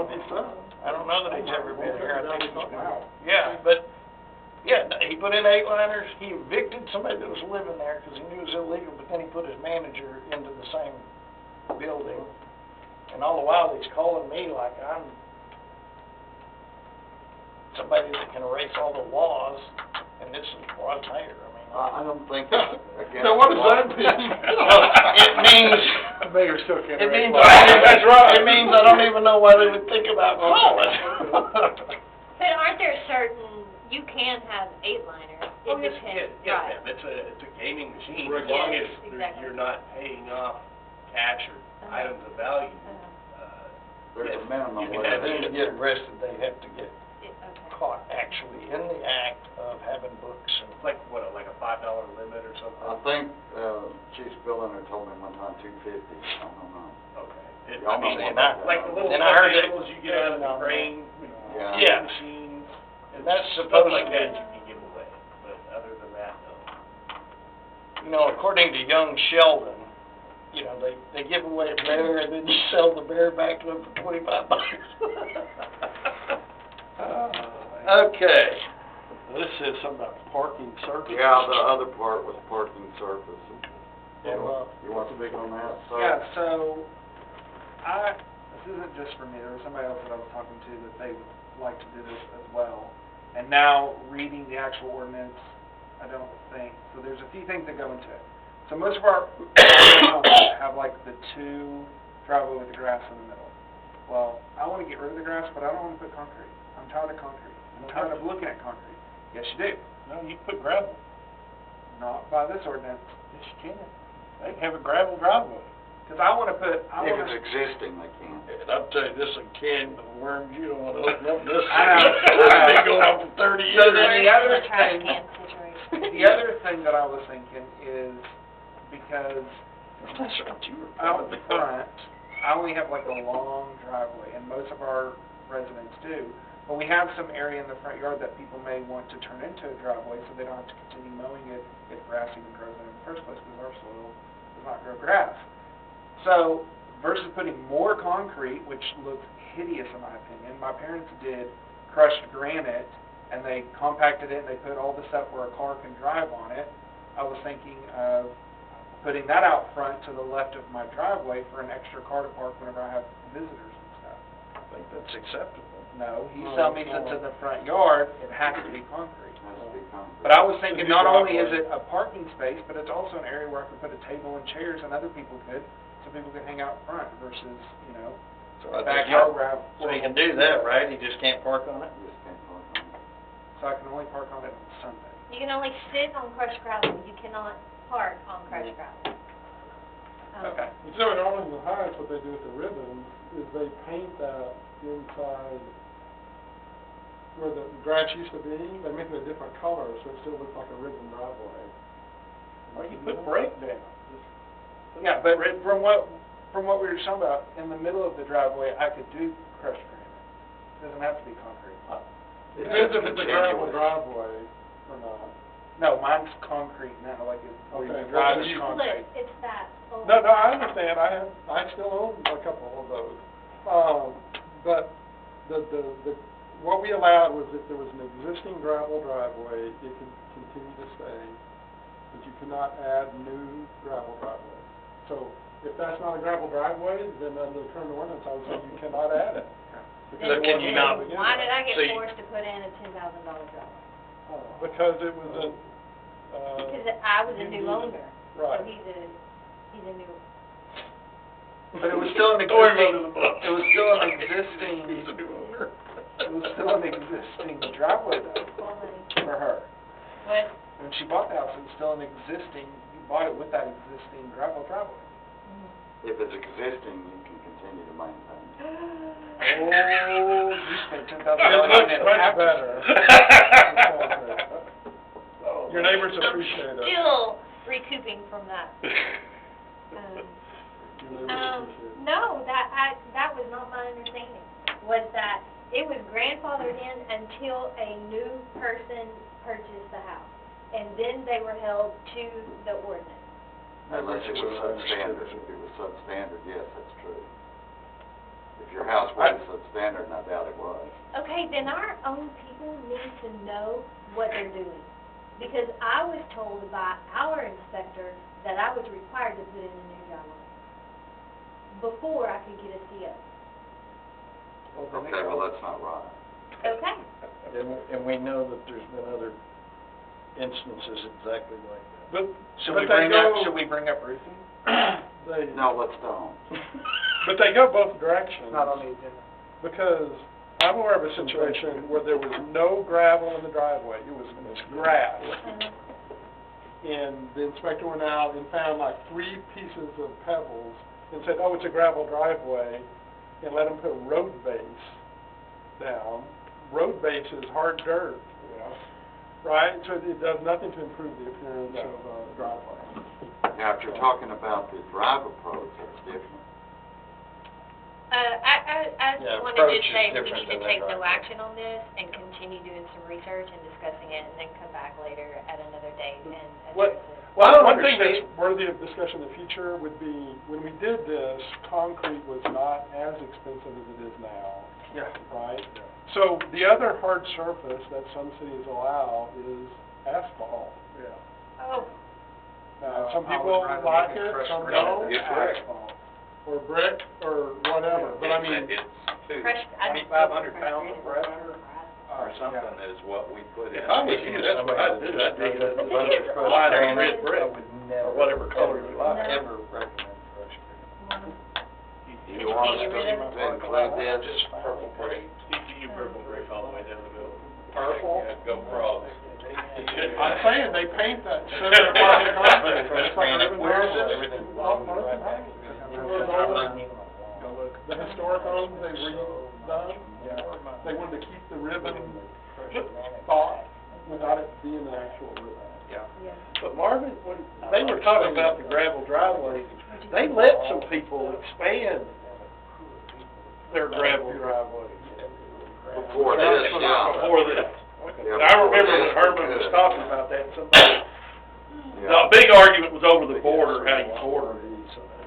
with his son. I don't know that he's ever been here. I think he's been, Wow. yeah, but, yeah, he put in 8-liners. He evicted somebody that was living there because he knew it was illegal, but then he put his manager into the same building. And all the while, he's calling me like I'm somebody that can erase all the laws, and this is was mayor. I mean, I don't think that's against Now, what does the law. that mean? it means, The mayor still can't. it means, That's right. it means I don't even know why they would think about calling. But aren't there certain, you can have 8-liners, it Oh, yes, depends, yes, right? ma'am, it's a gaming machine, Right. as long Yes, as exactly. you're not paying off cash or items of value. There's Yes, a minimum you can limit. have Then to get arrested, they have to get Okay. caught actually in the act of having books and. It's like, what, like a $5 limit or something? I think, Chief Spilliner told me one time 250, I don't know. Okay. Y'all know And more I- about that. Like the little Then I heard that- animals you get out of the crane, Yeah. Yeah. machines. And that's Stuff supposed like to that be- you can give away, but other than that, no. You know, according to young Sheldon, you know, they give away a bear and then you sell the bear back to them for $25. Okay. This says something about parking surfaces. Yeah, the other part was parking surface. Well, You want to speak on that, sir? Yeah, so, this isn't just for me, there was somebody else that I was talking to that they would like to do this as well. And now, reading the actual ordinance, I don't think, so there's a few things that go into it. So most of our homes have like the 2 driveway with the grass in the middle. Well, I wanna get rid of the grass, but I don't wanna put concrete. I'm tired of concrete. I'm tired of looking at concrete. Yes, you do. No, you put gravel. Not by this ordinance. Yes, you can. They can have a gravel driveway. Cause I wanna put, I If wanna. it's existing, they can. And I'll tell you, this is a can of worms, you don't wanna open up this. I know. It's been going on for 30 years. So then the other It's a trash thing- can situation. The other thing that I was thinking is, because That's what you were out calling me. front, I only have like a long driveway, and most of our residents do, but we have some area in the front yard that people may want to turn into a driveway, so they don't have to continue mowing it if grass even grows in the first place, because our soil does not grow grass. So, versus putting more concrete, which looks hideous in my opinion, my parents did crushed granite, and they compacted it, and they put all the stuff where a car can drive on it. I was thinking of putting that out front to the left of my driveway for an extra car to park whenever I have visitors and stuff. I think that's acceptable. No, he's No, telling me it's since not. in the front yard, it has to be concrete. It has to be concrete. But I was thinking, It's a not only is driveway. it a parking space, but it's also an area where I could put a table and chairs, and other people could, so people could hang out front versus, you know, So I think backyard where I have. So you can do that, right? You just can't park on it? You just can't park on it. So I can only park on it on Sunday. You can only sit on crushed gravel, you cannot park on crushed gravel. Okay. So in Arlington Heights, what they do with the ribbons is they paint that inside where the grass used to be, they make it a different color, so it still looks like a ribbon driveway. Or you put brake down. Yeah, but from what we were talking about, in the middle of the driveway, I could do crushed granite. Doesn't have to be concrete. It depends if it's a gravel continuous. driveway or not. No, mine's concrete now, like it's, where Okay, you drive well, is you- concrete. Split, it's that. old- No, I understand, I still own a couple of those. But what we allowed was if there was an existing gravel driveway, it could continue to stay, but you cannot add new gravel driveways. So if that's not a gravel driveway, then under the current ordinance, I would say you cannot add it. So can you not- Why did I So get you- forced to put in a $10,000 driveway? Because it was a, Because I was a you new need- owner, so right. he's a new. But it was still an Or existing, go to the book. it was still an existing, He's a new owner. it was still an existing driveway though, for her. What? When she bought the house, it was still an existing, you bought it with that existing gravel driveway. If it's existing, you can continue to maintain it. Oh, you spent $10,000 It on looks it. much better. Oh, Your neighbors appreciate it. Still recouping from that. Your neighbors appreciate it. No, that was not my understanding, was that it was grandfathered in until a new person purchased the house. And then they were held to the ordinance. Unless it was substandard. If it was substandard, yes, that's true. If your house was substandard. standard, and I doubt it was. Okay, then our own people need to know what they're doing. Because I was told by our inspector that I was required to put in a new driveway before I could get a CO. Okay, well, that's not right. Okay? And we know that there's been other instances exactly like that. But, Should but we they bring up, go, should we bring up roofing? they, No, let's don't. but they go both directions. Not on the agenda. Because I'm aware of a situation where there was no gravel in the driveway, it was grass. And the inspector went out and found like 3 pieces of pebbles and said, oh, it's a gravel driveway, and let them put road base down. Road base is hard dirt, right? So it does nothing to improve the appearance of a driveway. Now, if you're talking about the drive approach, that's different. I Yeah, wanted to approach is say we different need to than take that no driveway. action on this and continue doing some research and discussing it, and then come back later at another date and What- address it. Well, I don't one thing understand- that's worthy of discussion in the future would be, when we did this, concrete was not as expensive as it is now, Yeah. right? So the other hard surface that some cities allow is asphalt. Yeah. Oh, Some I would people rather like look at it, crushed some granite don't, than Get brick. asphalt. or brick, or whatever, but I mean, crushed, I don't. 500 crushed pounds granite of was pressure? never Or something is what we put in. If I was you, that's what I'd do, I'd dig it up and run it across Light there, red brick, or whatever color you like. No. Ever recommend crushed granite. You want us Get rid of to include this? Just purple brick. You purple brick all the way down the middle. Purple? Yeah, go frogs. I'm saying they paint that center part of the concrete, so it's like a ribbon Where is driveway. it? Everything Well, wrong. North and High. Go look. The historic homes they've redone, they wanted to keep the ribbon thought without it being an actual ribbon. Yeah. Yeah. But Marvin, when they were talking about the gravel driveways, they let some people expand their gravel driveways. Before this, yeah. Before this. Yeah, And I remember before when this, Herman we was could. talking about that, somebody, Yeah. the big argument was over the border, how you border these.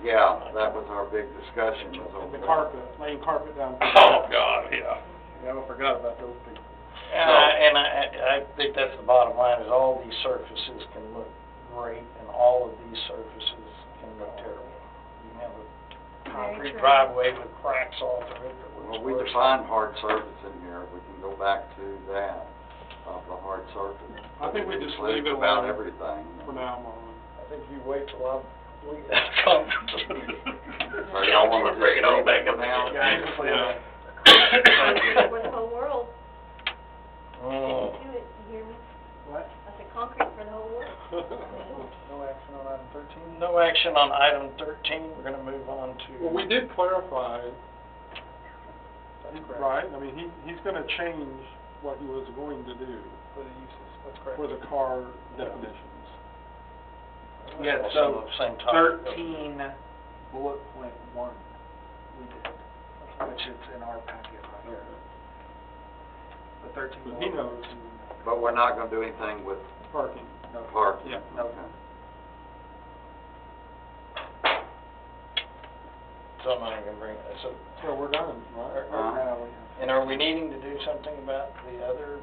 Yeah, that was our big discussion, was over The there. carpet, laying carpet down. Oh, God, yeah. Yeah, I forgot about those people. And I think that's the bottom line, is all these surfaces can look great, and all of these surfaces can look terrible. You can have a concrete true. driveway with cracks all through it that Well, looks we worse. defined hard surface in here, we can go back to that, of the hard surface. I think we just Includes leave it about alone everything. for now on. I think you wait till we have conference. So y'all wanna just Bring it all leave back it up for now? Yeah. For the whole world. Oh. Do it, you hear me? What? I said concrete for the whole world. No action on item 13? No action on item 13, we're gonna move on to. Well, we did clarify, That's correct. right, I mean, he's gonna change what he was going to do For the uses, that's correct. for the car definitions. Yeah, Also so the same topic. 13 bullet point 1, we did, which is in our packet right here. The 13 But he bullet knows. points. But we're not gonna do anything with Parking. parking? Yeah. No. Okay. So I'm not even gonna bring it, so, So we're done, right? Uh-huh. and are we needing to do something about the other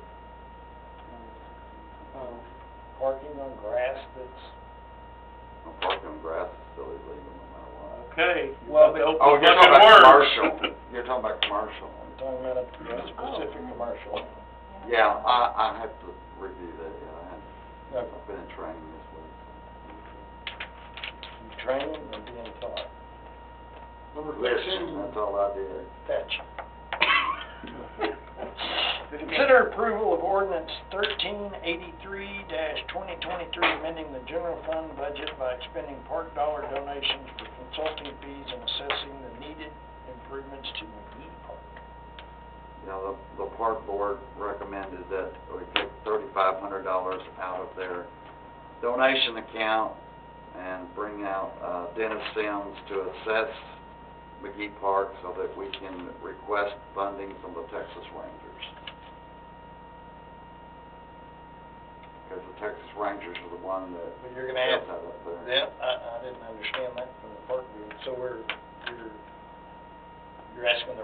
parking on grass that's? Well, parking on grass is still illegal no matter what. Okay. Well, but- Oh, you're talking about commercial, you're talking about commercial. I'm talking about a specific commercial. Yeah, I have to review that, yeah, Okay. I've been in training this week. You training or being taught? Number Listen, 13. that's all I did. Fetch. Consider approval of ordinance 1383-2023, amending the general fund budget by expending park dollar donations for consulting fees and assessing the needed improvements to McGee Park. You know, the park board recommended that we take $3,500 out of their donation account and bring out Dennis Sims to assess McGee Park so that we can request funding from the Texas Rangers. Because the Texas Rangers are the one that But you're gonna have, built that up there. yeah, I didn't understand that from the park board, so you're asking the